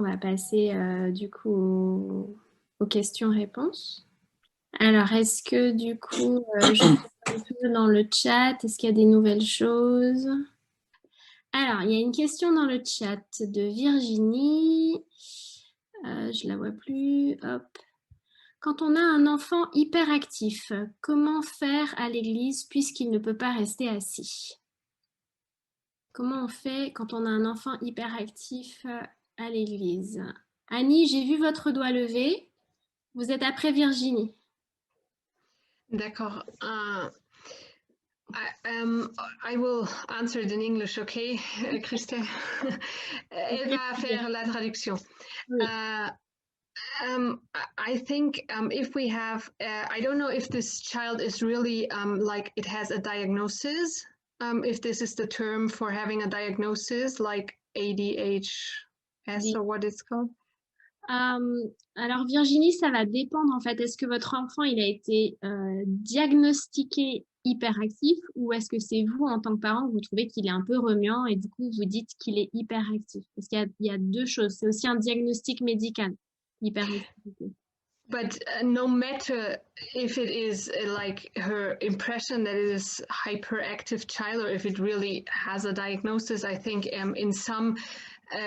On va passer du coup aux questions-réponses. Alors, est-ce que du coup, je regarde un peu dans le chat, est-ce qu'il y a des nouvelles choses? Alors, il y a une question dans le chat de Virginie. Je la vois plus. Hop. Quand on a un enfant hyperactif, comment faire à l'église puisqu'il ne peut pas rester assis? Comment on fait quand on a un enfant hyperactif à l'église? Annie, j'ai vu votre doigt levé. Vous êtes après Virginie. D'accord. I will answer it in English, okay, Christelle? Elle va faire la traduction. Oui. I think if we have, I don't know if this child is really like it has a diagnosis, if this is the term for having a diagnosis, like ADHS or what it's called. Alors Virginie, ça va dépendre en fait. Est-ce que votre enfant il a été diagnostiqué hyperactif ou est-ce que c'est vous en tant que parent vous trouvez qu'il est un peu remuant et du coup vous dites qu'il est hyperactif? Parce qu'il y a deux choses. C'est aussi un diagnostic médical, l'hyperactivité. But no matter if it is like her impression that it is hyperactive child or if it really has a diagnosis, I think in some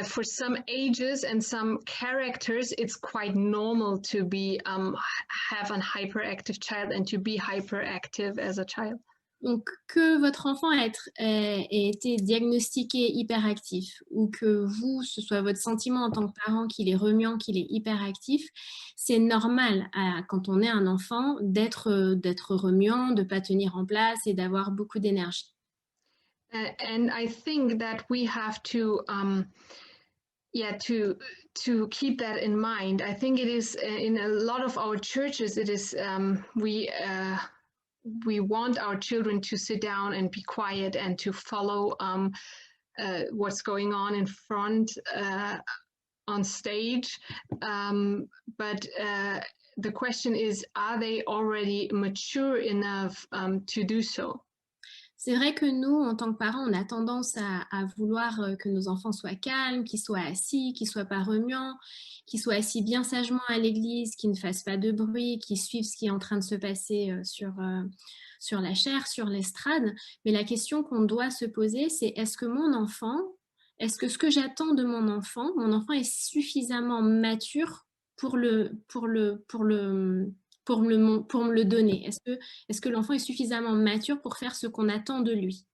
for some ages and some characters, it's quite normal to be have a hyperactive child and to be hyperactive as a child. Donc, que votre enfant ait été diagnostiqué hyperactif ou que vous, ce soit votre sentiment en tant que parent qu'il est remuant, qu'il est hyperactif, c'est normal quand on est un enfant d'être remuant, de ne pas tenir en place et d'avoir beaucoup d'énergie. And I think that we have to to keep that in mind. I think it is in a lot of our churches. It is we want our children to sit down and be quiet and to follow what's going on in front on stage. But the question is, are they already mature enough to do so? C'est vrai que nous, en tant que parents, on a tendance à vouloir que nos enfants soient calmes, qu'ils soient assis, qu'ils ne soient pas remuants, qu'ils soient assis bien sagement à l'église, qu'ils ne fassent pas de bruit, qu'ils suivent ce qui est en train de se passer sur la chaire, sur l'estrade. Mais la question qu'on doit se poser, c'est est-ce que ce que j'attends de mon enfant est suffisamment mature pour me le donner? Est-ce que l'enfant est suffisamment mature pour faire ce qu'on attend de lui?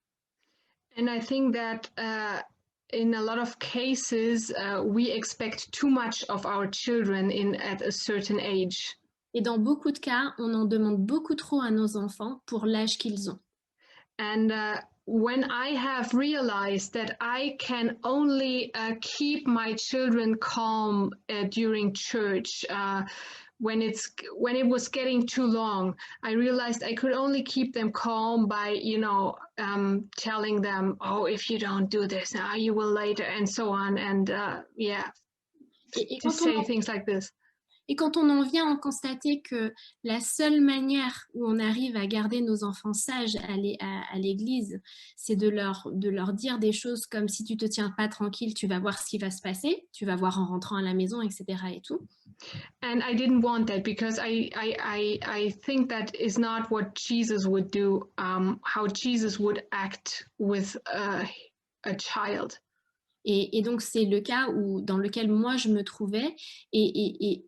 And I think that in a lot of cases, we expect too much of our children at a certain age. Et dans beaucoup de cas, on en demande beaucoup trop à nos enfants pour l'âge qu'ils ont. And when I have realized that I can only keep my children calm during church, when it was getting too long, I realized I could only keep them calm by telling them, oh, if you don't do this now, you will later, and so on, and to say things like this. Et quand on en vient à constater que la seule manière où on arrive à garder nos enfants sages à l'église, c'est de leur dire des choses comme si tu te tiens pas tranquille, tu vas voir ce qui va se passer, tu vas voir en rentrant à la maison, etc. et tout. And I didn't want that because I think that is not what Jesus would do, how Jesus would act with a child. Et donc, c'est le cas dans lequel moi, je me trouvais et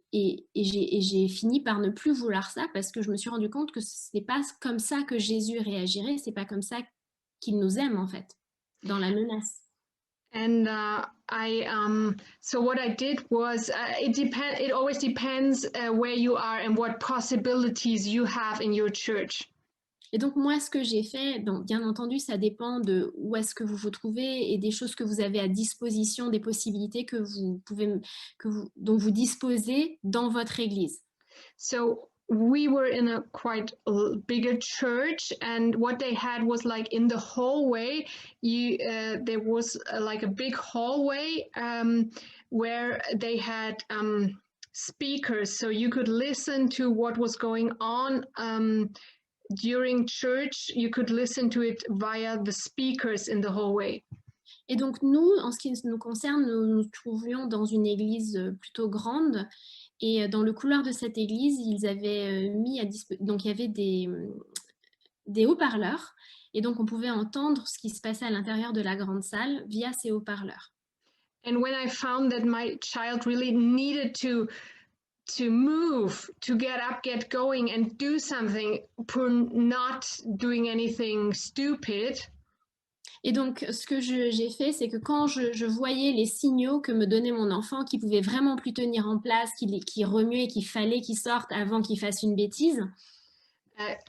j'ai fini par ne plus vouloir ça parce que je me suis rendu compte que ce n'est pas comme ça que Jésus réagirait, ce n'est pas comme ça qu'il nous aime, en fait, dans la menace. And so what I did was it always depends where you are and what possibilities you have in your church. Et donc, moi, ce que j'ai fait, donc, bien entendu, ça dépend de où est-ce que vous vous trouvez et des choses que vous avez à disposition, des possibilités dont vous disposez dans votre église. So we were in a quite bigger church, and what they had was like in the hallway, there was like a big hallway where they had speakers, so you could listen to what was going on during church. You could listen to it via the speakers in the hallway. Et donc nous, en ce qui nous concerne, nous nous trouvions dans une église plutôt grande. Et dans le couloir de cette église, ils avaient mis à disposition... Donc il y avait des haut-parleurs. Et donc on pouvait entendre ce qui se passait à l'intérieur de la grande salle via ces haut-parleurs. And when I found that my child really needed to move, to get up, get going, and do something, for not doing anything stupid. Et donc, ce que j'ai fait, c'est que quand je voyais les signaux que me donnait mon enfant, qui pouvait vraiment plus tenir en place, qui remuait, qu'il fallait qu'il sorte avant qu'il fasse une bêtise,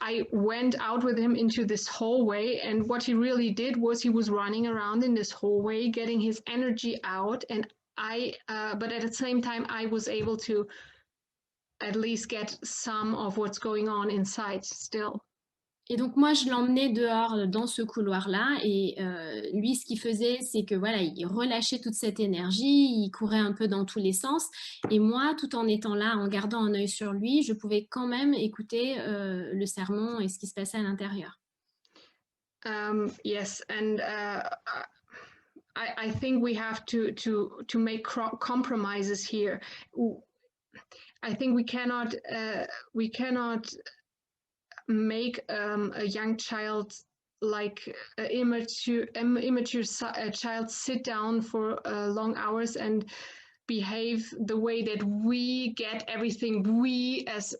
I went out with him into this hallway, and what he really did was he was running around in this hallway, getting his energy out, and but at the same time, I was able to at least get some of what's going on inside still. Et donc moi, je l'emmenais dehors dans ce couloir-là, et lui, ce qu'il faisait, c'est que voilà, il relâchait toute cette énergie, il courait un peu dans tous les sens, et moi, tout en étant là, en gardant un œil sur lui, je pouvais quand même écouter le sermon et ce qui se passait à l'intérieur. Yes, and I think we have to make compromises here. I think we cannot make a young child, like an immature child, sit down for long hours and behave the way that we get everything we as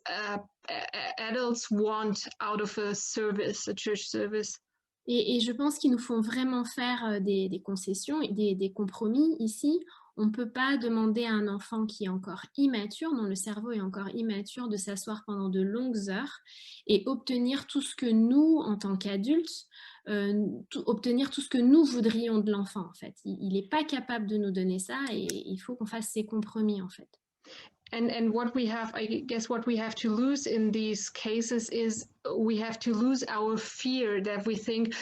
adults want out of a service, a church service. Et je pense qu'il nous faut vraiment faire des concessions et des compromis ici. On ne peut pas demander à un enfant qui est encore immature, dont le cerveau est encore immature, de s'asseoir pendant de longues heures et obtenir tout ce que nous, en tant qu'adultes, obtenir tout ce que nous voudrions de l'enfant, en fait. Il n'est pas capable de nous donner ça, et il faut qu'on fasse ces compromis, en fait. And what we have, I guess what we have to lose in these cases is we have to lose our fear that we think,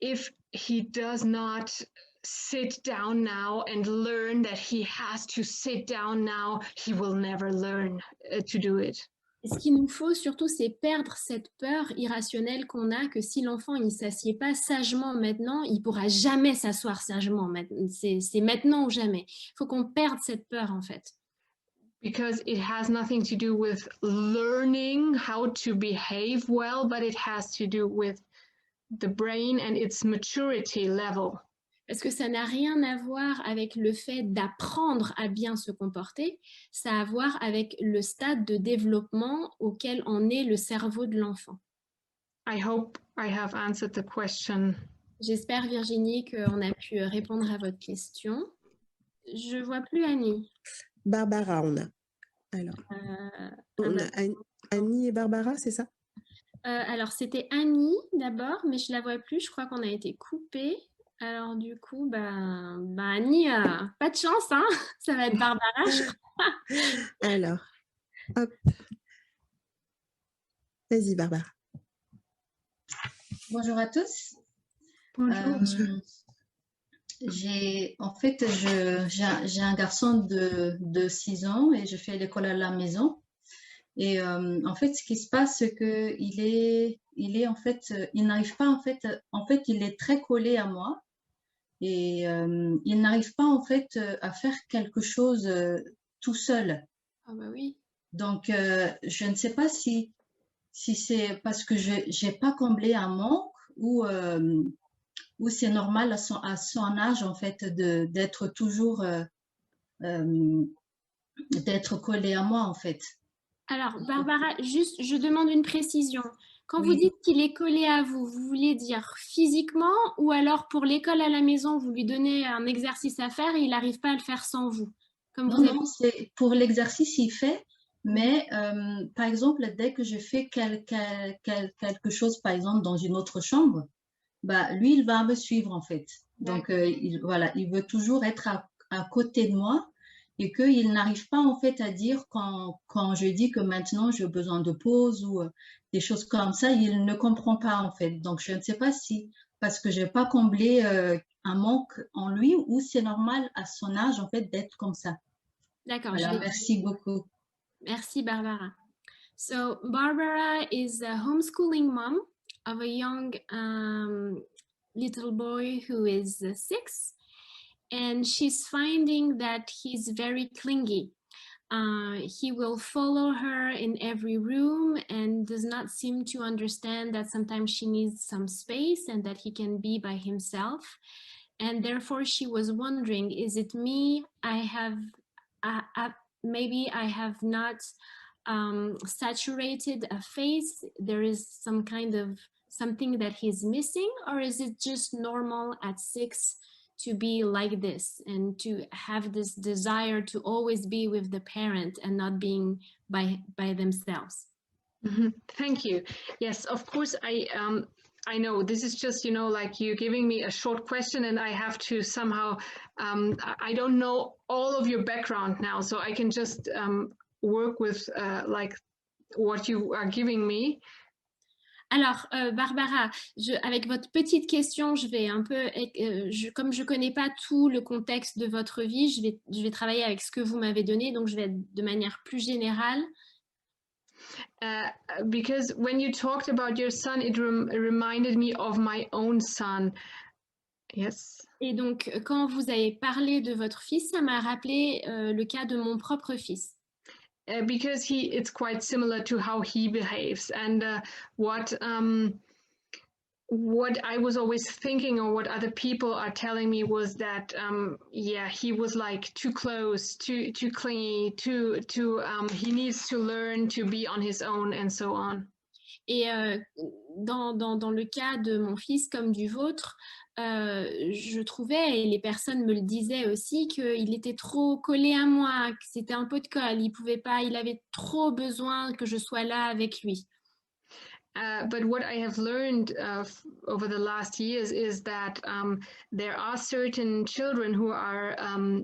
if he does not sit down now and learn that he has to sit down now, he will never learn to do it. Et ce qu'il nous faut surtout, c'est perdre cette peur irrationnelle qu'on a que si l'enfant il s'assied pas sagement maintenant, il pourra jamais s'asseoir sagement. C'est maintenant ou jamais. Il faut qu'on perde cette peur, en fait. Because it has nothing to do with learning how to behave well, but it has to do with the brain and its maturity level. Parce que ça n'a rien à voir avec le fait d'apprendre à bien se comporter, ça a à voir avec le stade de développement auquel en est le cerveau de l'enfant. I hope I have answered the question. J'espère, Virginie, qu'on a pu répondre à votre question. Je ne vois plus Annie. Barbara, on a. Alors, on a Annie et Barbara, c'est ça? Alors, c'était Annie d'abord, mais je ne la vois plus. Je crois qu'on a été coupé. Alors, du coup, Annie, pas de chance, hein. Ça va être Barbara, je crois. Alors, hop. Vas-y, Barbara. Bonjour à tous. Bonjour. J'ai un garçon de 6 ans et je fais l'école à la maison. Et en fait, ce qui se passe, c'est que il n'arrive pas, en fait, il est très collé à moi et il n'arrive pas, en fait, à faire quelque chose tout seul. Ah bah oui. Donc, je ne sais pas si c'est parce que j'ai pas comblé un manque ou c'est normal à son âge, en fait, d'être toujours d'être collé à moi, en fait. Alors, Barbara, juste, je demande une précision. Quand Oui. vous dites qu'il est collé à vous, vous voulez dire physiquement, ou alors pour l'école à la maison, vous lui donnez un exercice à faire et il n'arrive pas à le faire sans vous? Non, c'est pour l'exercice, il fait, mais par exemple, dès que je fais quelque chose, par exemple, dans une autre chambre, lui, il va me suivre, en fait. Donc, il veut toujours être à côté de moi et qu'il n'arrive pas, en fait, à dire quand je dis que maintenant j'ai besoin de pause ou des choses comme ça, il ne comprend pas, en fait. Donc, je ne sais pas si, parce que j'ai pas comblé un manque en lui, ou c'est normal à son âge, en fait, d'être comme ça. D'accord. Voilà, merci beaucoup. Merci, Barbara. So, Barbara is a homeschooling mom of a young little boy who is 6. and she's finding that he's very clingy. He will follow her in every room and does not seem to understand that sometimes she needs some space and that he can be by himself. And therefore she was wondering, is it me? Maybe I have not saturated a face. There is some kind of something that he's missing, or is it just normal at 6 to be like this and to have this desire to always be with the parent and not being by themselves? Mm-hmm. Thank you. Yes, of course, I know this is just, you know, like you giving me a short question and I have to somehow, I don't know all of your background now, so I can just work with like what you are giving me. Alors, Barbara, avec votre petite question, je vais un peu, comme je connais pas tout le contexte de votre vie, je vais travailler avec ce que vous m'avez donné, donc je vais être de manière plus générale. Because when you talked about your son, it reminded me of my own son. Yes. Et donc, quand vous avez parlé de votre fils, ça m'a rappelé le cas de mon propre fils. Because it's quite similar to how he behaves, and what I was always thinking, or what other people are telling me, was that yeah, he was like too close, too clingy, he needs to learn to be on his own, and so on. Et dans le cas de mon fils comme du vôtre, je trouvais, et les personnes me le disaient aussi, qu'il était trop collé à moi, que c'était un pot de colle, il avait trop besoin que je sois là avec lui. But what I have learned over the last years is that there are certain children who are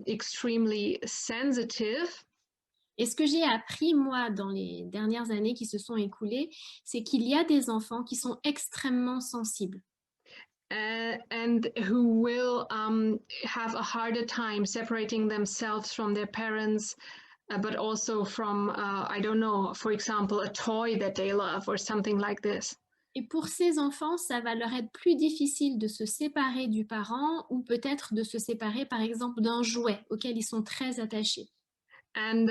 extremely sensitive. Et ce que j'ai appris, moi, dans les dernières années qui se sont écoulées, c'est qu'il y a des enfants qui sont extrêmement sensibles. And who will have a harder time separating themselves from their parents, but also from, I don't know, for example, a toy that they love or something like this. Et pour ces enfants, ça va leur être plus difficile de se séparer du parent, ou peut-être de se séparer, par exemple, d'un jouet auquel ils sont très attachés. And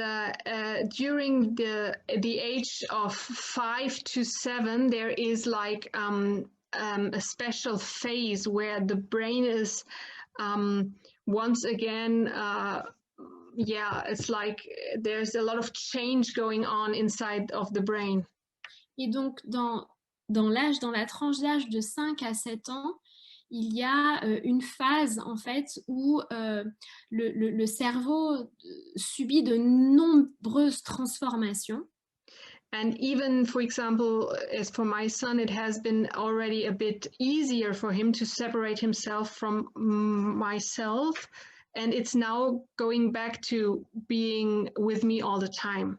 during the age of 5 to 7, there is like a special phase where the brain is once again, yeah, it's like there's a lot of change going on inside of the brain. Et donc, dans la tranche d'âge de 5 à 7 ans, il y a une phase en fait où le cerveau subit de nombreuses transformations. And even, for example, as for my son, it has been already a bit easier for him to separate himself from myself, and it's now going back to being with me all the time.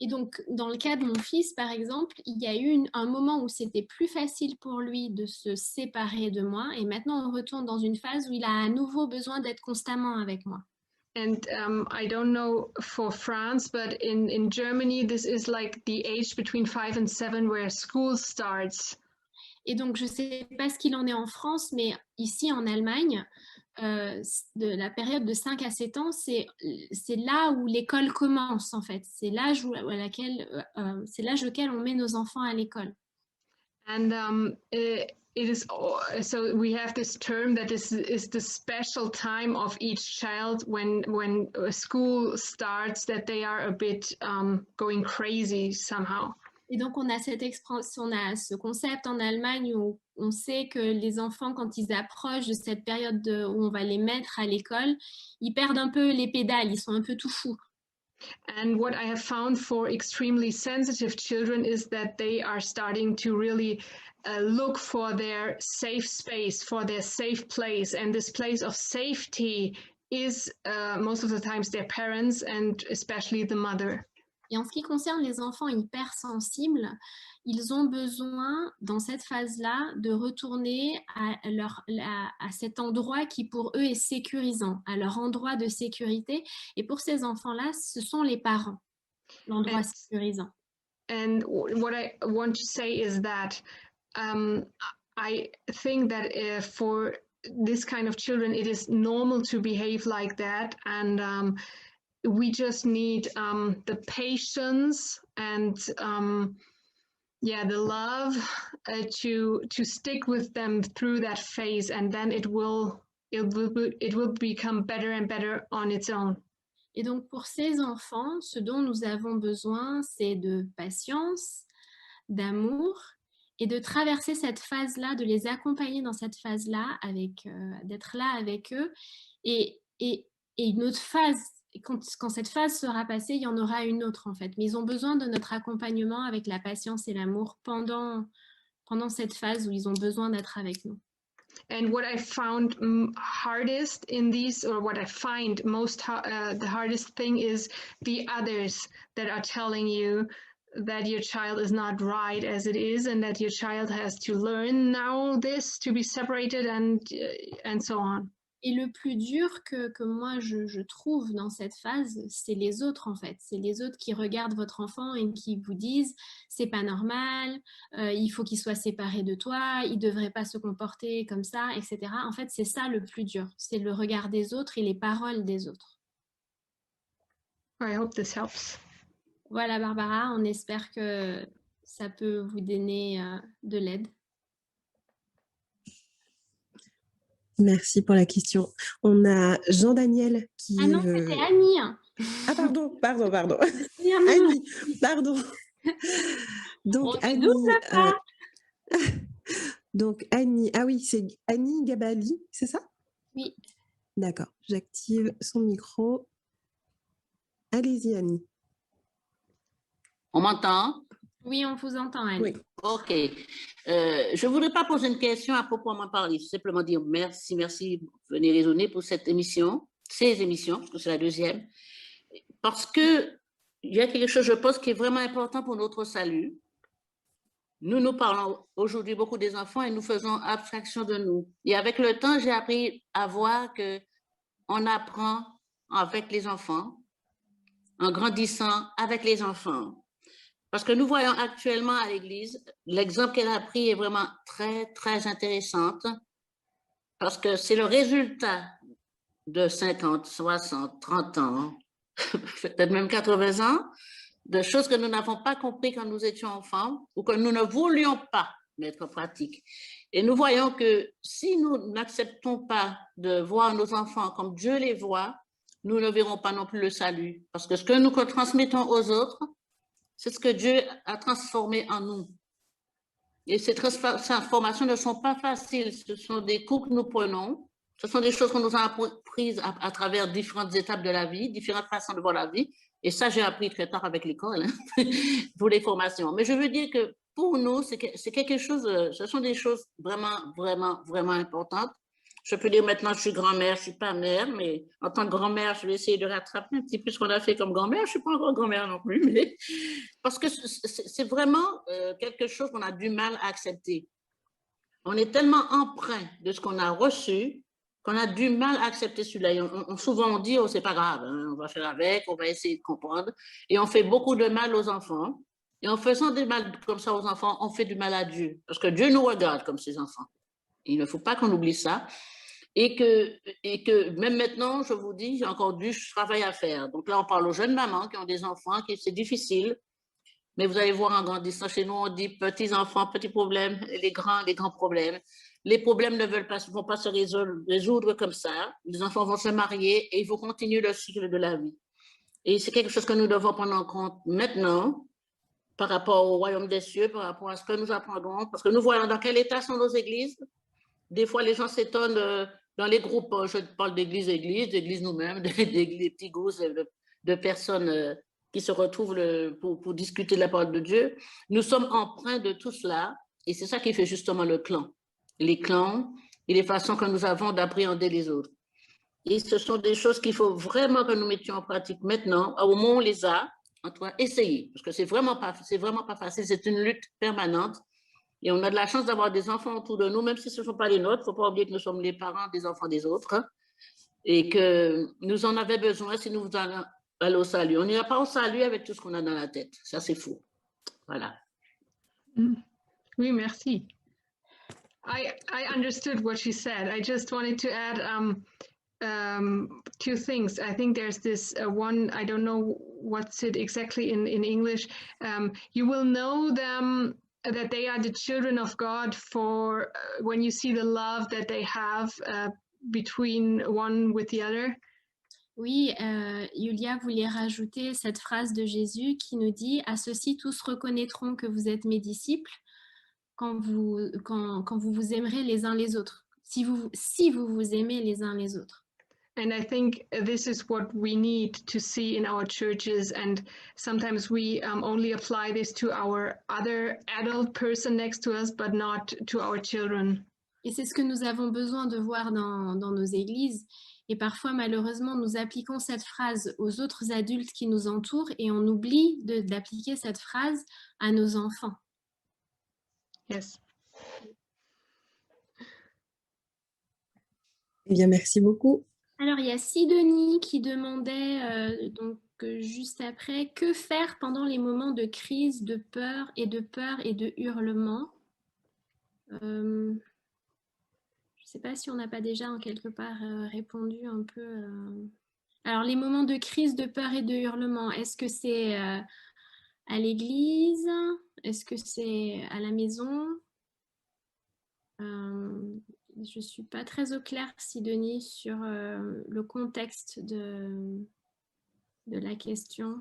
Et donc, dans le cas de mon fils, par exemple, il y a eu un moment où c'était plus facile pour lui de se séparer de moi. Et maintenant, on retourne dans une phase où il a à nouveau besoin d'être constamment avec moi. And I don't know for France, but in Germany, this is like the age between 5 and 7 where school starts. Et donc, je ne sais pas ce qu'il en est en France, mais ici en Allemagne, de la période de 5 à 7 ans, c'est là où l'école commence en fait. C'est l'âge auquel on met nos enfants à l'école. And it is so we have this term that is the special time of each child when school starts, that they are a bit going crazy somehow. Et donc, on a ce concept en Allemagne où on sait que les enfants, quand ils approchent de cette période où on va les mettre à l'école, ils perdent un peu les pédales, ils sont un peu tout fous. And what I have found for extremely sensitive children is that they are starting to really look for their safe space, for their safe place. And this place of safety is most of the times their parents, and especially the mother. Et en ce qui concerne les enfants hypersensibles, ils ont besoin, dans cette phase-là, de retourner à cet endroit qui, pour eux, est sécurisant, à leur endroit de sécurité. Et pour ces enfants-là, ce sont les parents, l'endroit sécurisant. And what I want to say is that I think that for this kind of children, it is normal to behave like that. And we just need the patience and yeah, the love to stick with them through that phase, and then it will become better and better on its own. Et donc, pour ces enfants, ce dont nous avons besoin, c'est de patience, d'amour, et de traverser cette phase-là, de les accompagner dans cette phase-là, d'être là avec eux. Et une autre phase, quand cette phase sera passée, il y en aura une autre, en fait. Mais ils ont besoin de notre accompagnement avec la patience et l'amour pendant cette phase où ils ont besoin d'être avec nous. And what I found hardest in these, or what I find most the hardest thing, is the others that are telling you that your child is not right as it is, and that your child has to learn now this to be separated, and so on. Et le plus dur que moi je trouve dans cette phase, c'est les autres, en fait. C'est les autres qui regardent votre enfant et qui vous disent « c'est pas normal, il faut qu'il soit séparé de toi, il devrait pas se comporter comme ça, etc. » En fait, c'est ça le plus dur. C'est le regard des autres et les paroles des autres. I hope this helps. Voilà, Barbara, on espère que ça peut vous donner de l'aide. Merci pour la question. On a Jean-Daniel qui... Ah non, c'était Annie. Ah pardon. Annie, pardon. Donc, Annie, ah oui, c'est Annie Gabali, c'est ça? Oui. D'accord, j'active son micro. Allez-y, Annie. On m'entend? Oui, on vous entend, Annie. Oui. OK. Je ne voudrais pas poser une question à proprement parler, simplement dire merci, venez raisonner pour cette émission, ces émissions, parce que c'est la deuxième, parce qu'il y a quelque chose, je pense, qui est vraiment important pour notre salut. Nous parlons aujourd'hui beaucoup des enfants et nous faisons abstraction de nous. Et avec le temps, j'ai appris à voir qu'on apprend avec les enfants, en grandissant avec les enfants. Parce que nous voyons actuellement à l'Église, l'exemple qu'elle a pris est vraiment très, très intéressant, parce que c'est le résultat de 50, 60, 30 ans, peut-être même 80 ans, de choses que nous n'avons pas compris quand nous étions enfants ou que nous ne voulions pas mettre en pratique. Et nous voyons que si nous n'acceptons pas de voir nos enfants comme Dieu les voit, nous ne verrons pas non plus le salut. Parce que ce que nous transmettons aux autres, c'est ce que Dieu a transformé en nous. Et ces transformations ne sont pas faciles. Ce sont des coups que nous prenons. Ce sont des choses qu'on nous a apprises à travers différentes étapes de la vie, différentes façons de voir la vie. Et ça, j'ai appris très tard avec l'école, pour les formations. Mais je veux dire que pour nous, c'est quelque chose, ce sont des choses vraiment, vraiment, vraiment importantes. Je peux dire maintenant, je suis grand-mère, je ne suis pas mère, mais en tant que grand-mère, je vais essayer de rattraper un petit peu ce qu'on a fait comme grand-mère. Je ne suis pas encore grand-mère non plus, mais parce que c'est vraiment quelque chose qu'on a du mal à accepter. On est tellement empreint de ce qu'on a reçu qu'on a du mal à accepter celui-là. Souvent, on dit, oh, c'est pas grave, hein, on va faire avec, on va essayer de comprendre. Et on fait beaucoup de mal aux enfants. Et en faisant du mal comme ça aux enfants, on fait du mal à Dieu. Parce que Dieu nous regarde comme ses enfants. Il ne faut pas qu'on oublie ça. Et que même maintenant, je vous dis, j'ai encore du travail à faire. Donc là, on parle aux jeunes mamans qui ont des enfants, c'est difficile. Mais vous allez voir en grandissant, chez nous, on dit petits enfants, petits problèmes, les grands problèmes. Les problèmes ne vont pas se résoudre comme ça. Les enfants vont se marier et ils vont continuer le cycle de la vie. Et c'est quelque chose que nous devons prendre en compte maintenant par rapport au royaume des cieux, par rapport à ce que nous apprendrons. Parce que nous voyons dans quel état sont nos églises. Des fois, les gens s'étonnent dans les groupes, je parle d'églises nous-mêmes, des petits groupes de personnes qui se retrouvent pour discuter de la parole de Dieu. Nous sommes empreints de tout cela et c'est ça qui fait justement le clan. Les clans et les façons que nous avons d'appréhender les autres. Et ce sont des choses qu'il faut vraiment que nous mettions en pratique maintenant, au moment où on les a, en tout cas, essayer, parce que c'est vraiment pas facile, c'est une lutte permanente. Et on a de la chance d'avoir des enfants autour de nous, même si ce ne sont pas les nôtres. Il ne faut pas oublier que nous sommes les parents des enfants des autres et que nous en avons besoin si nous allons aller au salut. On n'ira pas au salut avec tout ce qu'on a dans la tête. Ça, c'est faux. Voilà. Oui, merci. I understood what she said. I just wanted to add two things. I think there's this one, I don't know what's it exactly in English. You will know them, that they are the children of God for when you see the love that they have between one with the other. Oui, Yulia voulait rajouter cette phrase de Jésus qui nous dit « À ceux-ci, tous reconnaîtront que vous êtes mes disciples quand vous vous aimerez les uns les autres, si vous vous aimez les uns les autres. » And I think this is what we need to see in our churches. And sometimes we only apply this to our other adult person next to us, but not to our children. Et c'est ce que nous avons besoin de voir dans nos églises. Et parfois, malheureusement, nous appliquons cette phrase aux autres adultes qui nous entourent et on oublie d'appliquer cette phrase à nos enfants. Yes. Eh bien, merci beaucoup. Alors, il y a Sidonie qui demandait, juste après, que faire pendant les moments de crise, de peur et de hurlement. Je ne sais pas si on n'a pas déjà en quelque part répondu un peu. Alors, les moments de crise, de peur et de hurlement, est-ce que c'est à l'église? Est-ce que c'est à la maison? Je ne suis pas très au clair, Sidonie, sur le contexte de la question.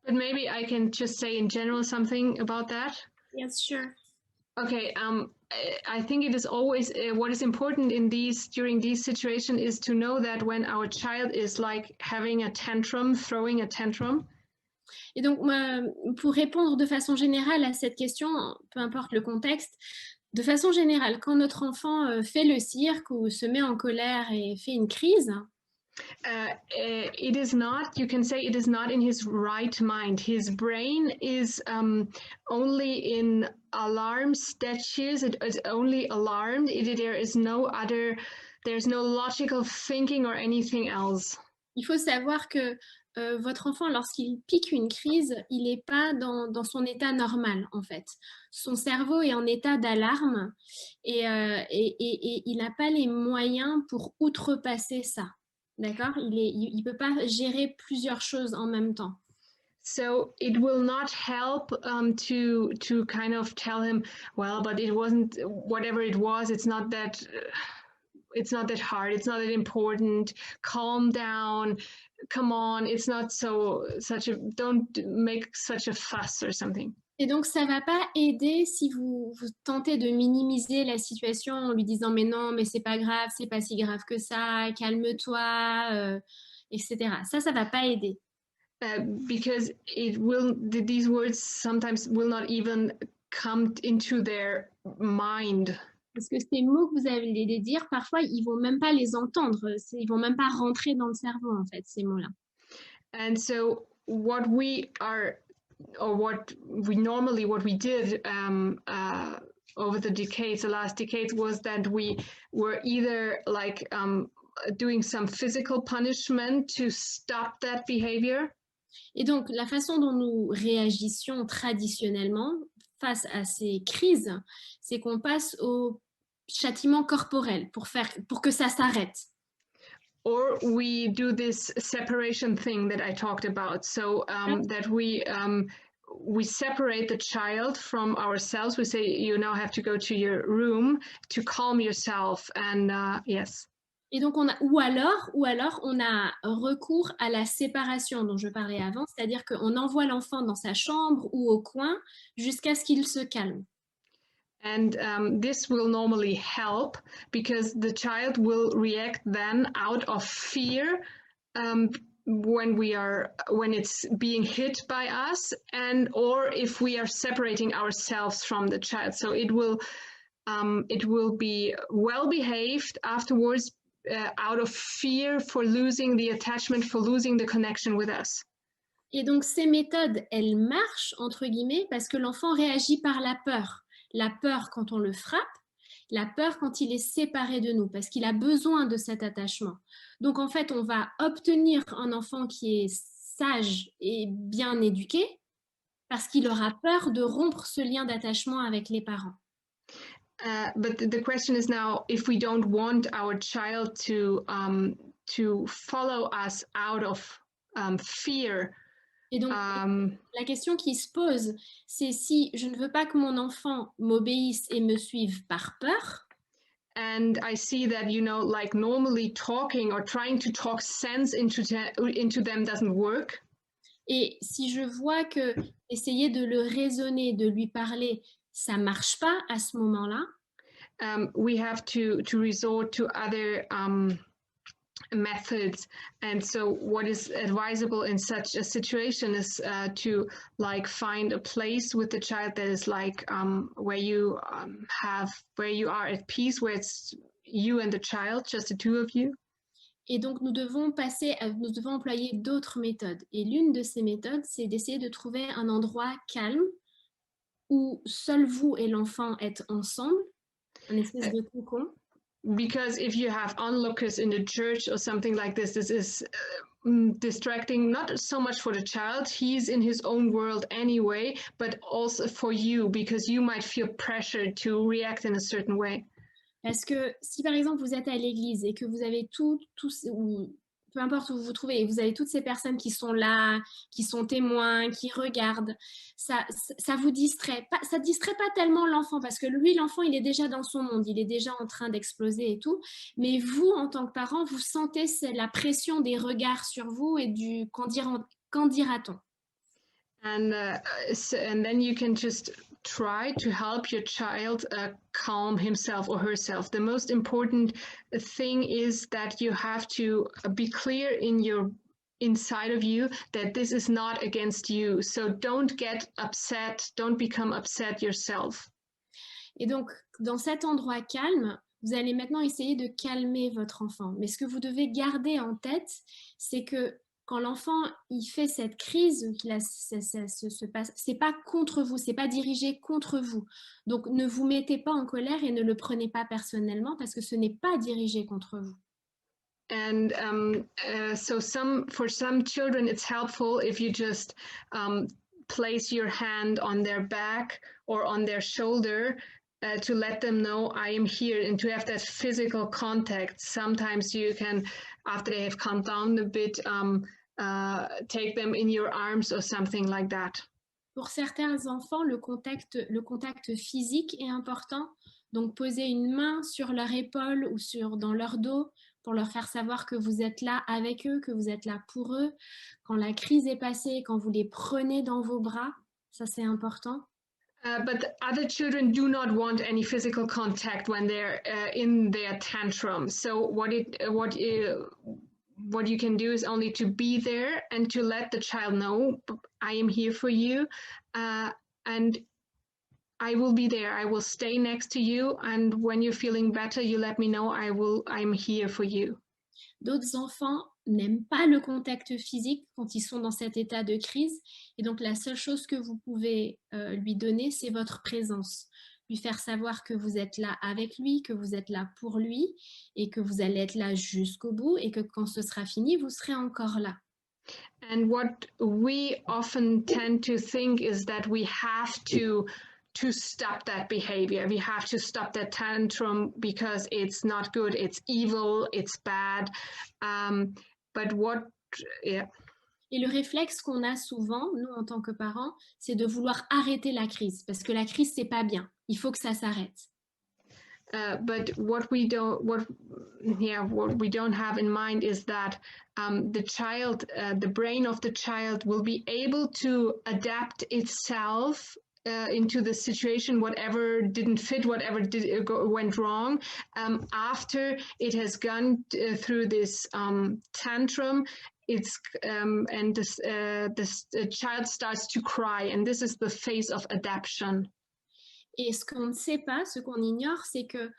But maybe I can just say in general something about that. Yes, sure. Okay, I think it is always what is important in during these situations is to know that when our child is like having a tantrum, throwing a tantrum. Et donc, pour répondre de façon générale à cette question, peu importe le contexte, de façon générale, quand notre enfant fait le cirque ou se met en colère et fait une crise, it is not, you can say it is not in his right mind. His brain is only in alarm stages. It is only alarmed. There is there's no logical thinking or anything else. Il faut savoir que votre enfant, lorsqu'il pique une crise, il n'est pas dans son état normal, en fait. Son cerveau est en état d'alarme et il n'a pas les moyens pour outrepasser ça. D'accord? Il ne peut pas gérer plusieurs choses en même temps. So it will not help to kind of tell him, well, but it wasn't, whatever it was, it's not that hard, it's not that important, calm down, come on, it's not don't make such a fuss or something. Et donc, ça ne va pas aider si vous tentez de minimiser la situation en lui disant « mais non, mais c'est pas grave, c'est pas si grave que ça, calme-toi, etc. » Ça ne va pas aider. Because these words sometimes will not even come into their mind. Parce que ces mots que vous allez les dire, parfois, ils ne vont même pas les entendre. Ils ne vont même pas rentrer dans le cerveau, en fait, ces mots-là. And so what we did over the last decades was that we were either like doing some physical punishment to stop that behavior. Et donc, la façon dont nous réagissions traditionnellement face à ces crises, c'est qu'on passe au châtiment corporel pour que ça s'arrête. Or we do this separation thing that I talked about, so that we separate the child from ourselves. We say, you now have to go to your room to calm yourself, and yes. Et donc, ou alors, on a recours à la séparation dont je parlais avant, c'est-à-dire qu'on envoie l'enfant dans sa chambre ou au coin jusqu'à ce qu'il se calme. And this will normally help because the child will react then out of fear when it's being hit by us, or if we are separating ourselves from the child. So it will be well behaved afterwards. Out of fear for losing the attachment, for losing the connection with us. Et donc, ces méthodes, elles marchent, entre guillemets, parce que l'enfant réagit par la peur. La peur quand on le frappe, la peur quand il est séparé de nous, parce qu'il a besoin de cet attachement. Donc, en fait, on va obtenir un enfant qui est sage et bien éduqué, parce qu'il aura peur de rompre ce lien d'attachement avec les parents. But the question is now, if we don't want our child to follow us out of fear. Et donc, la question qui se pose, c'est si je ne veux pas que mon enfant m'obéisse et me suive par peur. And I see that, you know, like normally talking or trying to talk sense into them doesn't work. Et si je vois que essayer de le raisonner, de lui parler, ça marche pas à ce moment-là. We have to resort to other methods, and so what is advisable in such a situation is to like find a place with the child that is like where you are at peace, where it's you and the child, just the two of you. Et donc nous devons employer d'autres méthodes. Et l'une de ces méthodes, c'est d'essayer de trouver un endroit calme où seul vous et l'enfant êtes ensemble, un espèce de cocon. Because if you have onlookers in the church or something like this is distracting, not so much for the child, he's in his own world anyway, but also for you, because you might feel pressured to react in a certain way. Parce que si par exemple vous êtes à l'église et que vous avez ou peu importe où vous vous trouvez, et vous avez toutes ces personnes qui sont là, qui sont témoins, qui regardent, ça vous distrait. Ça ne distrait pas tellement l'enfant, parce que lui, l'enfant, il est déjà dans son monde, il est déjà en train d'exploser et tout. Mais vous, en tant que parent, vous sentez la pression des regards sur vous et du qu'en dira-t-on. And then you can just try to help your child calm himself or herself. The most important thing is that you have to be clear inside of you that this is not against you. So don't get upset, don't become upset yourself. Et donc, dans cet endroit calme, vous allez maintenant essayer de calmer votre enfant. Mais ce que vous devez garder en tête, c'est que quand l'enfant il fait cette crise, c'est pas contre vous, c'est pas dirigé contre vous. Donc ne vous mettez pas en colère et ne le prenez pas personnellement parce que ce n'est pas dirigé contre vous. And so for some children, it's helpful if you just place your hand on their back or on their shoulder to let them know I am here, and to have that physical contact. Sometimes you can, after they have calmed down a bit, take them in your arms or something like that. Pour certains enfants, le contact physique est important. Donc, poser une main sur leur épaule ou dans leur dos pour leur faire savoir que vous êtes là avec eux, que vous êtes là pour eux. Quand la crise est passée, quand vous les prenez dans vos bras, ça c'est important. But other children do not want any physical contact when they're in their tantrum. So what you can do is only to be there and to let the child know, I am here for you, and I will be there. I will stay next to you, and when you're feeling better, you let me know. I'm here for you. D'autres enfants n'aiment pas le contact physique quand ils sont dans cet état de crise, et donc la seule chose que vous pouvez lui donner, c'est votre présence. Lui faire savoir que vous êtes là avec lui, que vous êtes là pour lui, et que vous allez être là jusqu'au bout, et que quand ce sera fini, vous serez encore là. And what we often tend to think is that we have to stop that behavior. We have to stop that tantrum because it's not good, it's evil, it's bad. But yeah. Et le réflexe qu'on a souvent, nous en tant que parents, c'est de vouloir arrêter la crise, parce que la crise c'est pas bien. Il faut que ça s'arrête. But what we don't have in mind is that the child, the brain of the child, will be able to adapt itself into the situation, whatever didn't fit, whatever went wrong, after it has gone through this tantrum. And the child starts to cry, and this is the phase of adaptation. Et ce qu'on ne sait pas, ce qu'on ignore, c'est que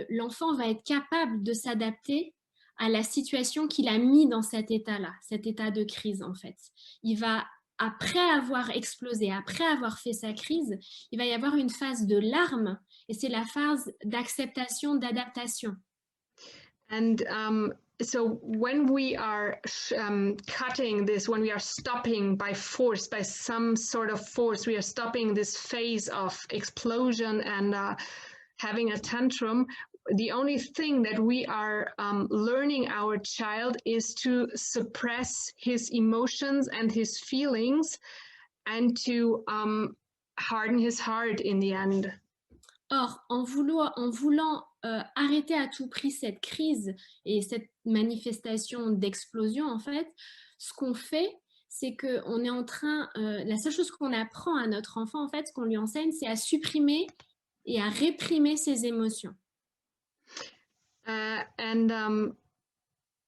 l'enfant va être capable de s'adapter à la situation qu'il a mis dans cet état-là, cet état de crise en fait. Il va, après avoir explosé, après avoir fait sa crise, il va y avoir une phase de larmes, et c'est la phase d'acceptation, d'adaptation. And so when we are cutting this, when we are stopping by force, by some sort of force, we are stopping this phase of explosion and having a tantrum, the only thing that we are learning our child is to suppress his emotions and his feelings and to harden his heart in the end. Or, en voulant arrêter à tout prix cette crise et cette manifestation d'explosion, en fait, ce qu'on fait, c'est qu'on est en train, la seule chose qu'on apprend à notre enfant, en fait, ce qu'on lui enseigne, c'est à supprimer et à réprimer ses émotions.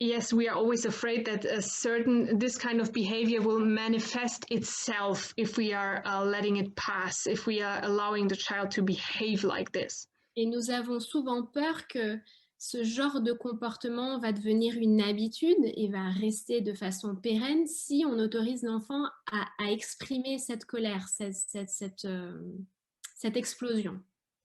Yes, we are always afraid that this kind of behavior will manifest itself if we are letting it pass, if we are allowing the child to behave like this. Et nous avons souvent peur que ce genre de comportement va devenir une habitude et va rester de façon pérenne si on autorise l'enfant à exprimer cette colère, cette explosion.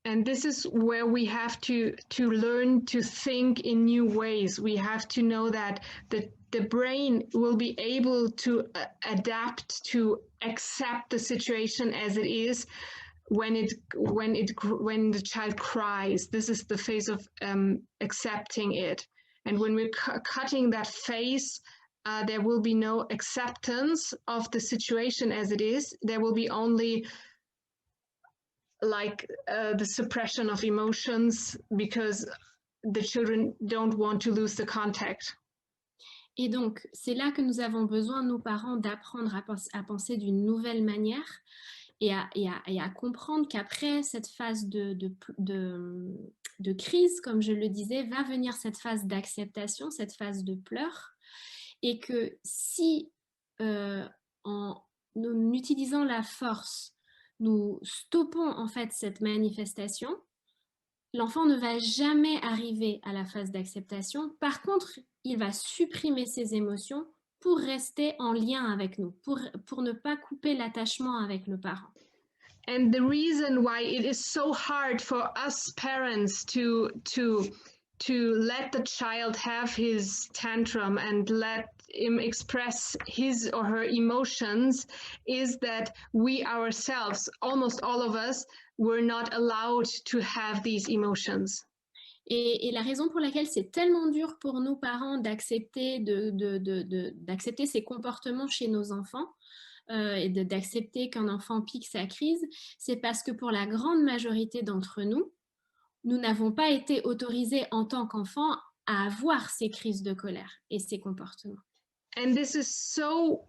And this is where we have to learn to think in new ways. We have to know that the brain will be able to adapt to accept the situation as it is when the child cries. This is the phase of accepting it. And when we're cutting that phase, there will be no acceptance of the situation as it is. There will be only the suppression of emotions because the children don't want to lose the contact. Et donc, c'est là que nous avons besoin, nos parents, d'apprendre à penser d'une nouvelle manière et à comprendre qu'après cette phase de crise, comme je le disais, va venir cette phase d'acceptation, cette phase de pleurs, et que si, en utilisant la force, nous stoppons en fait cette manifestation, l'enfant ne va jamais arriver à la phase d'acceptation. Par contre, il va supprimer ses émotions pour rester en lien avec nous, pour ne pas couper l'attachement avec le parent. And the reason why it is so hard for us parents to let the child have his tantrum and let him express his or her emotions is that we ourselves, almost all of us, were not allowed to have these emotions. Et la raison pour laquelle c'est tellement dur pour nous parents d'accepter d'accepter ces comportements chez nos enfants et d'accepter qu'un enfant pique sa crise, c'est parce que pour la grande majorité d'entre nous, nous n'avons pas été autorisés en tant qu'enfants à avoir ces crises de colère et ces comportements. And this is so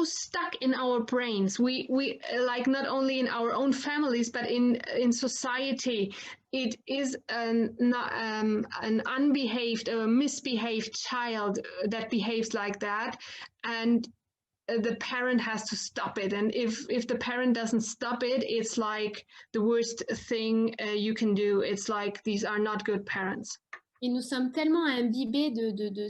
stuck in our brains. We like not only in our own families but in society. It is an unbehaved or misbehaved child that behaves like that, and the parent has to stop it. And if the parent doesn't stop it, it's like the worst thing you can do. It's like these are not good parents. Et nous sommes tellement imbibés de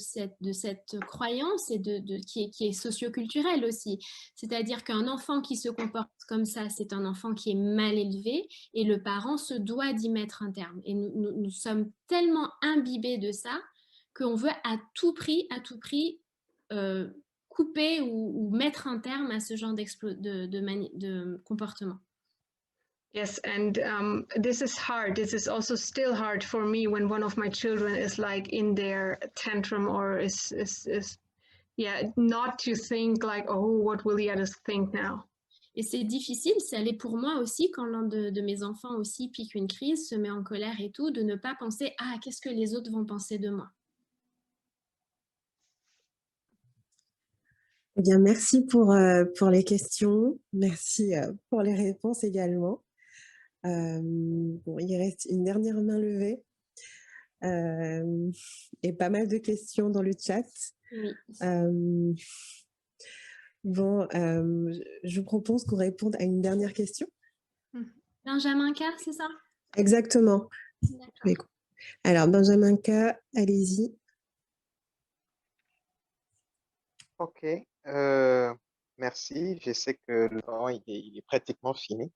cette croyance et qui est socioculturelle aussi. C'est-à-dire qu'un enfant qui se comporte comme ça, c'est un enfant qui est mal élevé et le parent se doit d'y mettre un terme. Et nous sommes tellement imbibés de ça qu'on veut à tout prix couper ou mettre un terme à ce genre de comportement. Yes, and this is hard. This is also still hard for me when one of my children is like in their tantrum or is not to think like, oh, what will the others think now? Et c'est difficile, ça l'est pour moi aussi quand l'un de mes enfants aussi pique une crise, se met en colère et tout, de ne pas penser « Ah, qu'est-ce que les autres vont penser de moi ?» Eh bien, merci pour les questions. Merci pour les réponses également. Bon, il reste une dernière main levée et pas mal de questions dans le chat. Oui. Bon, je vous propose qu'on réponde à une dernière question. Benjamin K, c'est ça? Exactement. D'accord. Alors, Benjamin K, allez-y. Ok, merci. Je sais que le temps il est pratiquement fini.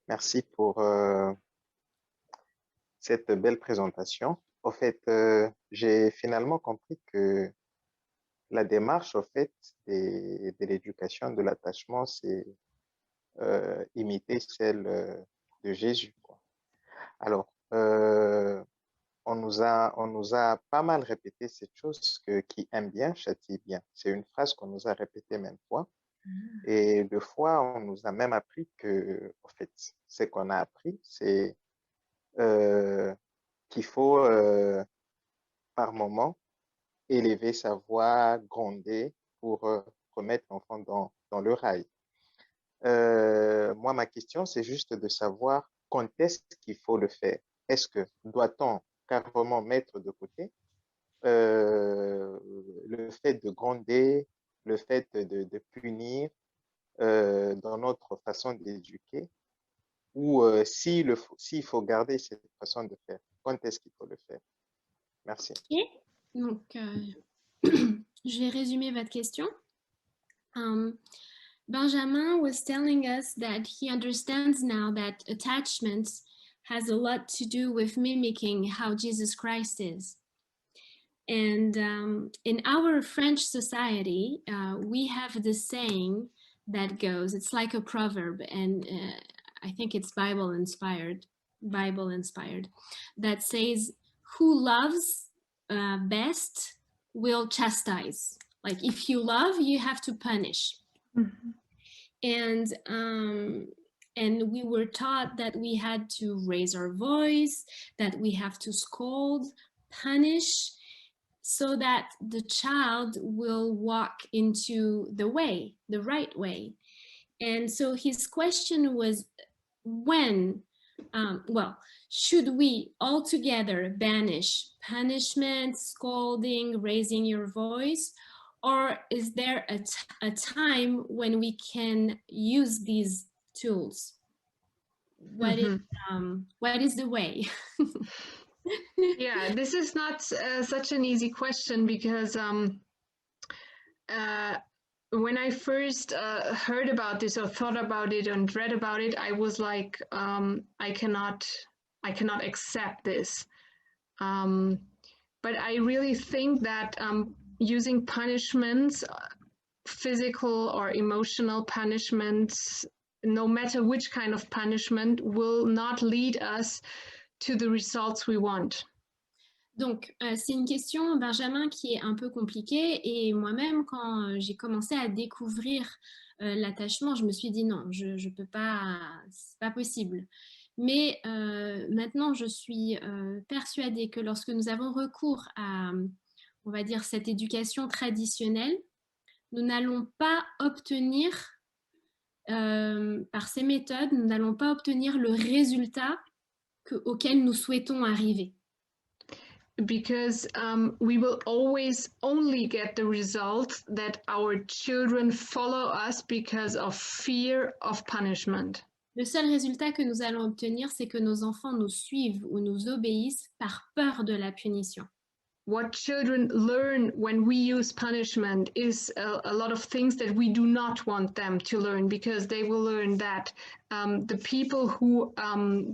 Merci pour cette belle présentation. Au fait, j'ai finalement compris que la démarche, au fait, de l'éducation, de l'attachement, c'est imiter celle de Jésus, quoi. Alors, on nous a pas mal répété cette chose que qui aime bien châtie bien. C'est une phrase qu'on nous a répétée maintes fois. Et deux fois, on nous a même appris que, en fait, ce qu'on a appris, c'est qu'il faut, par moment, élever sa voix, gronder pour remettre l'enfant dans le rail. Moi, ma question, c'est juste de savoir quand est-ce qu'il faut le faire. Est-ce que doit-on carrément mettre de côté le fait de gronder, le fait de punir dans notre façon d'éduquer, ou s'il faut garder cette façon de faire, quand est-ce qu'il faut le faire? Merci. Ok. Donc, je vais résumer votre question. Benjamin was telling us that he understands now that attachment has a lot to do with mimicking how Jesus Christ is. And in our French society, we have this saying that goes, it's like a proverb, and I think it's Bible inspired, that says, who loves best will chastise. Like if you love, you have to punish. Mm-hmm. And we were taught that we had to raise our voice, that we have to scold, punish, so that the child will walk into the way, the right way. And so his question was, when, should we altogether banish punishment, scolding, raising your voice? Or is there a time when we can use these tools? What is the way? Yeah, this is not such an easy question, because when I first heard about this or thought about it and read about it, I was like, I cannot accept this. But I really think that using punishments, physical or emotional punishments, no matter which kind of punishment, will not lead us to the results we want. Donc, c'est une question, Benjamin, qui est un peu compliquée. Et moi-même, quand j'ai commencé à découvrir l'attachement, je me suis dit non, je peux pas, c'est pas possible. Mais maintenant, je suis persuadée que lorsque nous avons recours à, on va dire, cette éducation traditionnelle, nous n'allons pas obtenir, par ces méthodes, nous n'allons pas obtenir le résultat auquel nous souhaitons arriver. Because we will always only get the result that our children follow us because of fear of punishment. Le seul résultat que nous allons obtenir, c'est que nos enfants nous suivent ou nous obéissent par peur de la punition. What children learn when we use punishment is a lot of things that we do not want them to learn, because they will learn that the people who,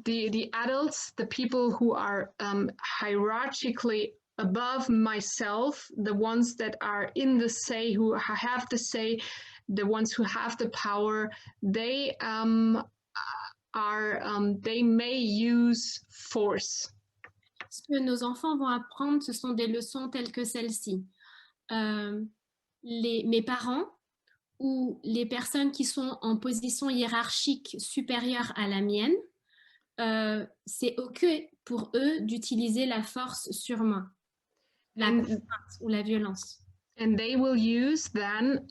the adults, the people who are hierarchically above myself, the ones that are in the say, who have the say, the ones who have the power, they they may use force. Ce que nos enfants vont apprendre, ce sont des leçons telles que celle-ci. Mes parents ou les personnes qui sont en position hiérarchique supérieure à la mienne, c'est OK pour eux d'utiliser la force sur moi, la contrainte ou la violence. And they will use then,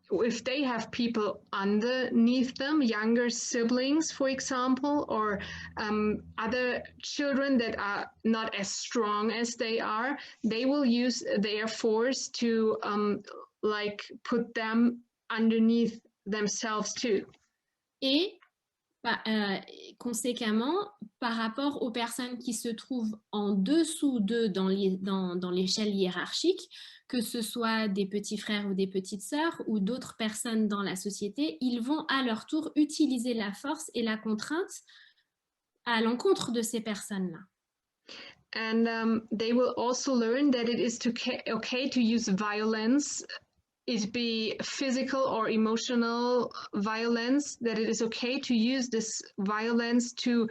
if they have people underneath them, younger siblings, for example, or other children that are not as strong as they are, they will use their force to like put them underneath themselves too. Et conséquemment, par rapport aux personnes qui se trouvent en dessous d'eux dans l'échelle hiérarchique, que ce soit des petits frères ou des petites sœurs ou d'autres personnes dans la société, ils vont à leur tour utiliser la force et la contrainte à l'encontre de ces personnes-là. And they will also learn that it is okay to use violence, it be physical or emotional violence, that it is okay to use this violence to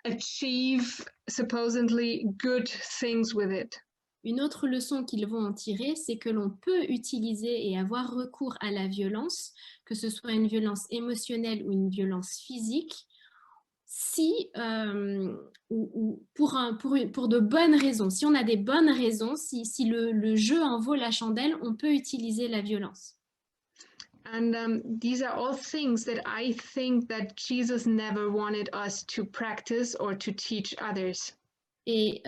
achieve supposedly good things with it. Une autre leçon qu'ils vont en tirer, c'est que l'on peut utiliser et avoir recours à la violence, que ce soit une violence émotionnelle ou une violence physique, si, ou pour de bonnes raisons. Si on a des bonnes raisons, si le jeu en vaut la chandelle, on peut utiliser la violence. And these are all things that I think that Jesus never wanted us to practice or to teach others. Et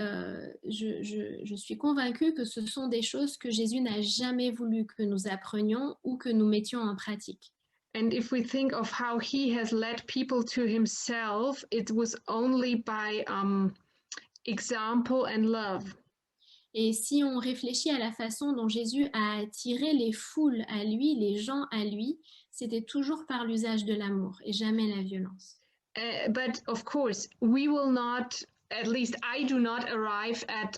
je suis convaincue que ce sont des choses que Jésus n'a jamais voulu que nous apprenions ou que nous mettions en pratique. And if we think of how he has led people to himself, it was only by example and love. Et si on réfléchit à la façon dont Jésus a attiré les foules à lui, les gens à lui, c'était toujours par l'usage de l'amour et jamais la violence. But of course, we will not, at least I do not arrive at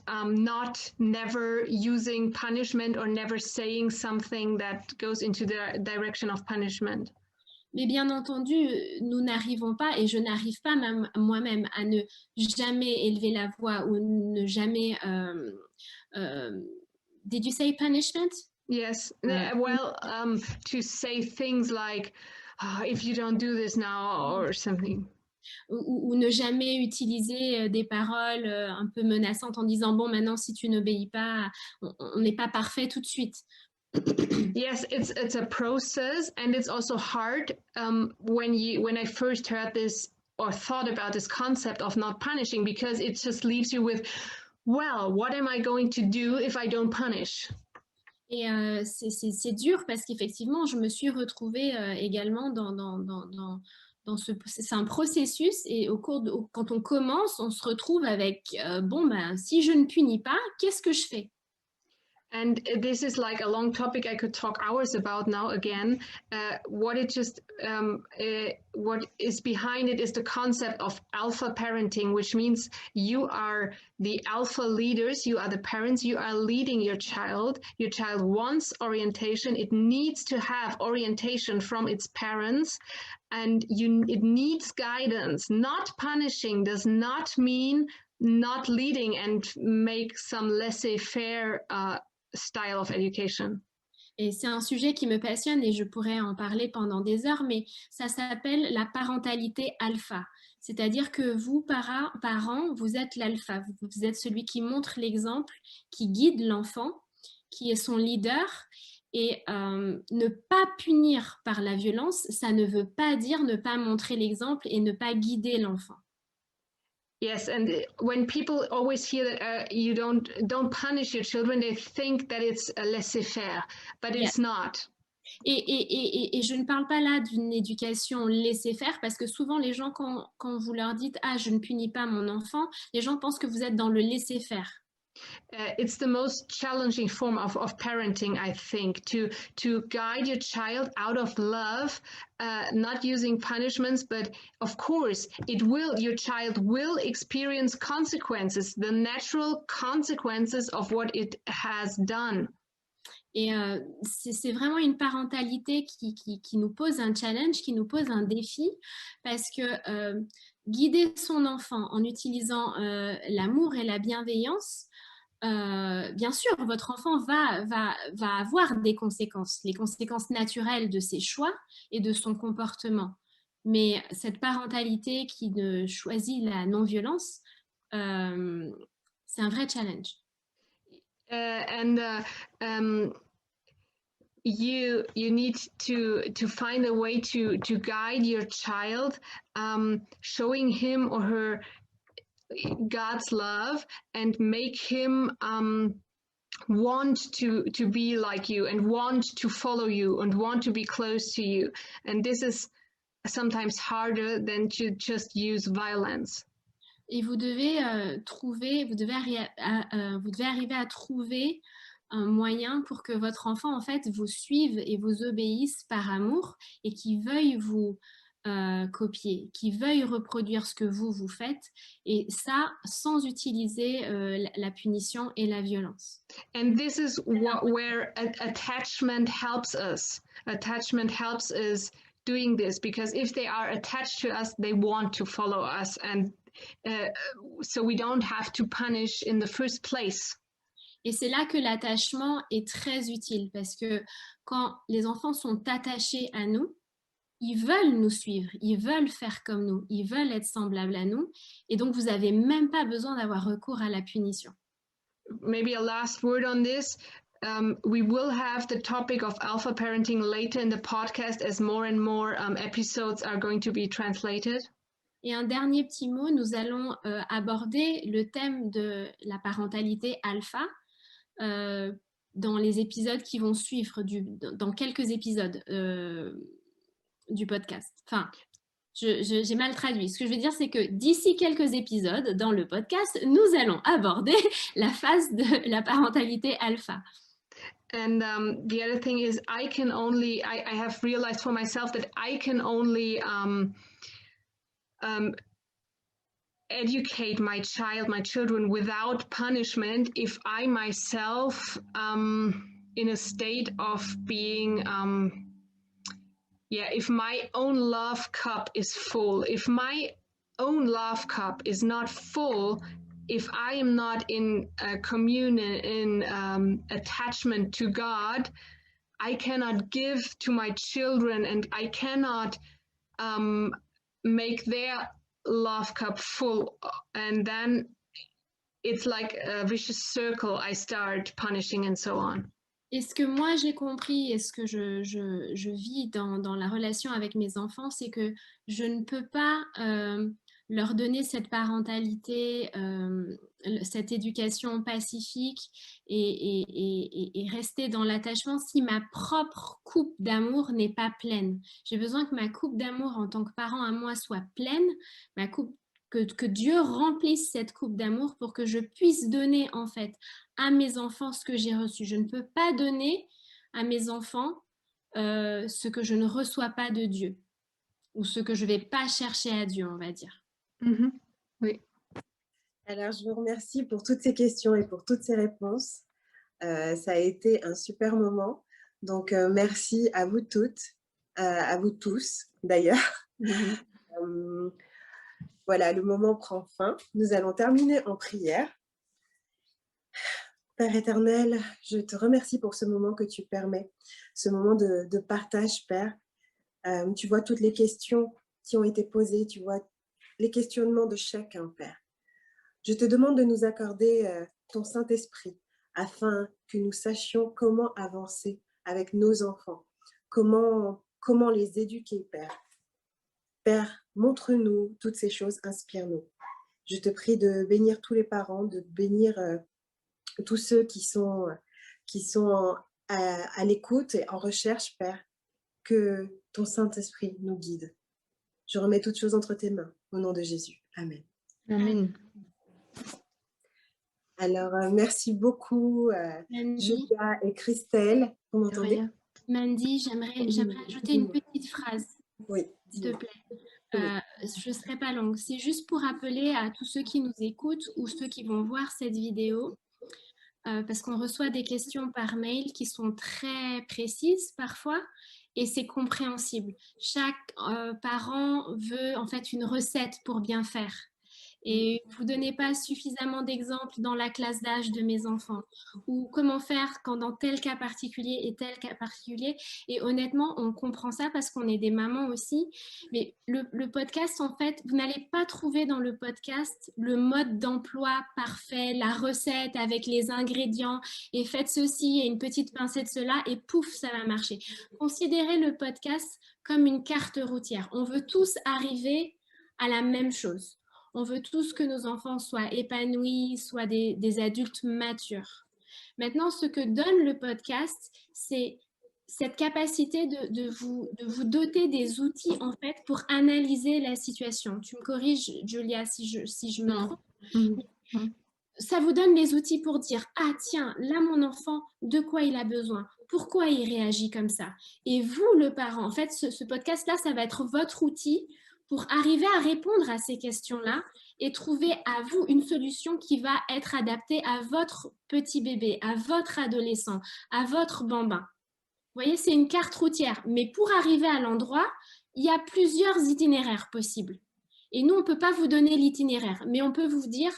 never using punishment or never saying something that goes into the direction of punishment. Mais bien entendu, nous n'arrivons pas, et je n'arrive pas même moi-même à ne jamais élever la voix ou ne jamais... did you say punishment? Yes, well, to say things like, if you don't do this now, or something. Ou ne jamais utiliser des paroles un peu menaçantes en disant, bon, maintenant, si tu n'obéis pas, on n'est pas parfait tout de suite. Yes, it's a process, and it's also hard when I first heard this or thought about this concept of not punishing, because it just leaves you with, well, what am I going to do if I don't punish? Et c'est dur parce qu'effectivement, je me suis retrouvée également c'est un processus, et quand on commence, on se retrouve avec bon, ben, si je ne punis pas, qu'est-ce que je fais? And this is like a long topic I could talk hours about now again. What is behind it is the concept of alpha parenting, which means you are the alpha leaders, you are the parents, you are leading your child. Your child wants orientation, it needs to have orientation from its parents, and it needs guidance. Not punishing does not mean not leading and make some laissez-faire style of education. Et c'est un sujet qui me passionne et je pourrais en parler pendant des heures, mais ça s'appelle la parentalité alpha. C'est-à-dire que vous, parents, vous êtes l'alpha. Vous êtes celui qui montre l'exemple, qui guide l'enfant, qui est son leader. Et ne pas punir par la violence, ça ne veut pas dire ne pas montrer l'exemple et ne pas guider l'enfant. Yes, and when people always hear that you don't punish your children, they think that it's a laissez-faire, but it's not. Et je ne parle pas là d'une éducation laissez-faire, parce que souvent les gens, quand vous leur dites « Ah, je ne punis pas mon enfant », les gens pensent que vous êtes dans le laissez-faire. It's the most challenging form of parenting, I think, to guide your child out of love, not using punishments, but of course your child will experience consequences, the natural consequences of what it has done. Et c'est vraiment une parentalité qui nous pose un challenge, qui nous pose un défi, parce que guider son enfant en utilisant l'amour et la bienveillance, bien sûr, votre enfant va avoir des conséquences, les conséquences naturelles de ses choix et de son comportement. Mais cette parentalité qui ne choisit la non-violence, c'est un vrai challenge. You need to find a way to guide your child, showing him or her God's love, and make him want to be like you and want to follow you and want to be close to you. And this is sometimes harder than to just use violence. Et vous devez arriver à trouver un moyen pour que votre enfant, en fait, vous suive et vous obéisse par amour, et qu'il veuille vous copier, qui veuille reproduire ce que vous faites, et ça sans utiliser la punition et la violence. And this is where attachment helps us. Attachment helps us doing this, because if they are attached to us, they want to follow us, and so we don't have to punish in the first place. Et c'est là que l'attachement est très utile parce que quand les enfants sont attachés à nous, ils veulent nous suivre, ils veulent faire comme nous, ils veulent être semblables à nous. Et donc, vous n'avez même pas besoin d'avoir recours à la punition. Maybe a last word on this. We will have the topic of alpha parenting later in the podcast as more and more episodes are going to be translated. Et un dernier petit mot, nous allons aborder le thème de la parentalité alpha dans les épisodes qui vont suivre, dans quelques épisodes du podcast. Enfin, j'ai mal traduit. Ce que je veux dire, c'est que d'ici quelques épisodes dans le podcast, nous allons aborder la phase de la parentalité alpha. And the other thing is I have realized for myself that I can only educate my children without punishment if I myself in a state of being if my own love cup is full, if my own love cup is not full, if I am not in communion, in attachment to God, I cannot give to my children and I cannot make their love cup full. And then it's like a vicious circle. I start punishing and so on. Et ce que moi j'ai compris et ce que je vis dans la relation avec mes enfants, c'est que je ne peux pas leur donner cette parentalité, cette éducation pacifique et rester dans l'attachement si ma propre coupe d'amour n'est pas pleine. J'ai besoin que ma coupe d'amour en tant que parent à moi soit pleine, que Dieu remplisse cette coupe d'amour pour que je puisse donner en fait à mes enfants ce que j'ai reçu. Je ne peux pas donner à mes enfants ce que je ne reçois pas de Dieu ou ce que je ne vais pas chercher à Dieu, on va dire. Mm-hmm. Oui. Alors, je vous remercie pour toutes ces questions et pour toutes ces réponses. Ça a été un super moment. Donc, merci à vous toutes, à vous tous d'ailleurs. Mm-hmm. Voilà, le moment prend fin. Nous allons terminer en prière. Père éternel, je te remercie pour ce moment que tu permets, ce moment de partage, Père. Tu vois toutes les questions qui ont été posées, tu vois les questionnements de chacun, Père. Je te demande de nous accorder ton Saint-Esprit afin que nous sachions comment avancer avec nos enfants, comment les éduquer, Père. Père, montre-nous toutes ces choses, inspire-nous. Je te prie de bénir tous les parents, de bénir tous ceux qui sont à l'écoute et en recherche, Père, que ton Saint-Esprit nous guide. Je remets toutes choses entre tes mains, au nom de Jésus. Amen. Amen. Alors, merci beaucoup, Julia et Christelle. Vous m'entendez? Mandy, j'aimerais ajouter une petite phrase. Oui. S'il te plaît. Je ne serai pas longue. C'est juste pour rappeler à tous ceux qui nous écoutent ou ceux qui vont voir cette vidéo, parce qu'on reçoit des questions par mail qui sont très précises parfois et c'est compréhensible. Chaque parent veut en fait une recette pour bien faire. Et vous ne donnez pas suffisamment d'exemples dans la classe d'âge de mes enfants ou comment faire quand dans tel cas particulier et tel cas particulier. Et honnêtement, on comprend ça parce qu'on est des mamans aussi. Mais le podcast, en fait, vous n'allez pas trouver dans le podcast le mode d'emploi parfait, la recette avec les ingrédients et faites ceci et une petite pincée de cela et pouf, ça va marcher. Considérez le podcast comme une carte routière. On veut tous arriver à la même chose. On veut tous que nos enfants soient épanouis, soient des adultes matures. Maintenant, ce que donne le podcast, c'est cette capacité de vous doter des outils en fait pour analyser la situation. Tu me corriges, Julia, si je me trompe. Ça vous donne les outils pour dire « Ah tiens, là mon enfant, de quoi il a besoin ? Pourquoi il réagit comme ça ?» Et vous, le parent, en fait, ce podcast-là, ça va être votre outil pour arriver à répondre à ces questions-là et trouver à vous une solution qui va être adaptée à votre petit bébé, à votre adolescent, à votre bambin. Vous voyez, c'est une carte routière. Mais pour arriver à l'endroit, il y a plusieurs itinéraires possibles. Et nous, on ne peut pas vous donner l'itinéraire, mais on peut vous dire,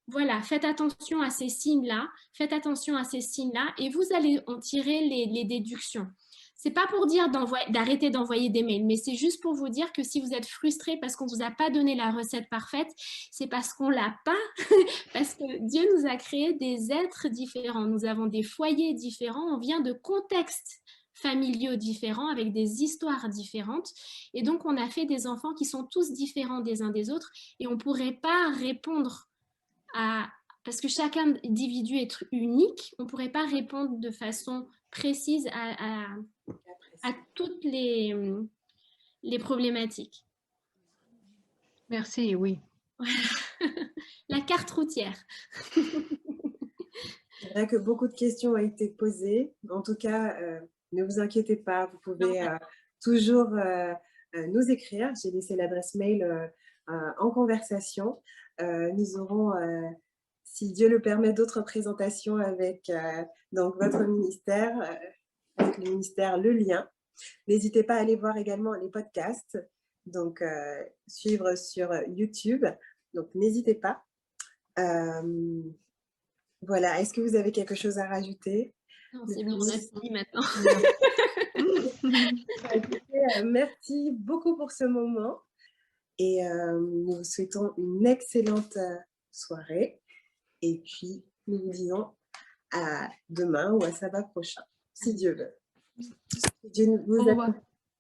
voilà, faites attention à ces signes-là, faites attention à ces signes-là, et vous allez en tirer les déductions. C'est pas pour dire d'arrêter d'envoyer des mails, mais c'est juste pour vous dire que si vous êtes frustré parce qu'on vous a pas donné la recette parfaite, c'est parce qu'on l'a pas, parce que Dieu nous a créé des êtres différents. Nous avons des foyers différents, on vient de contextes familiaux différents, avec des histoires différentes. Et donc, on a fait des enfants qui sont tous différents des uns des autres, et on pourrait pas répondre parce que chaque individu est unique, on ne pourrait pas répondre de façon précise à toutes les problématiques. Merci, oui. La carte routière. C'est vrai que beaucoup de questions ont été posées. En tout cas, ne vous inquiétez pas, vous pouvez toujours nous écrire. J'ai laissé l'adresse mail en conversation. Nous aurons, si Dieu le permet, d'autres présentations avec donc votre ministère, avec le ministère Le Lien. N'hésitez pas à aller voir également les podcasts, donc suivre sur YouTube. Donc n'hésitez pas. Voilà, est-ce que vous avez quelque chose à rajouter? Non, c'est bon, on a fini maintenant. Merci beaucoup pour ce moment et nous vous souhaitons une excellente soirée et puis nous vous disons à demain ou à sabbat prochain, si Dieu veut. Que Dieu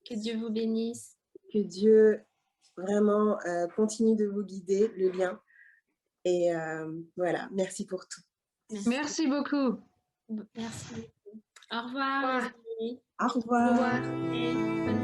Que Dieu vous bénisse. Que Dieu vraiment continue de vous guider, le lien. Et voilà, merci pour tout. Merci beaucoup. Merci. Au revoir. Au revoir. Et bonne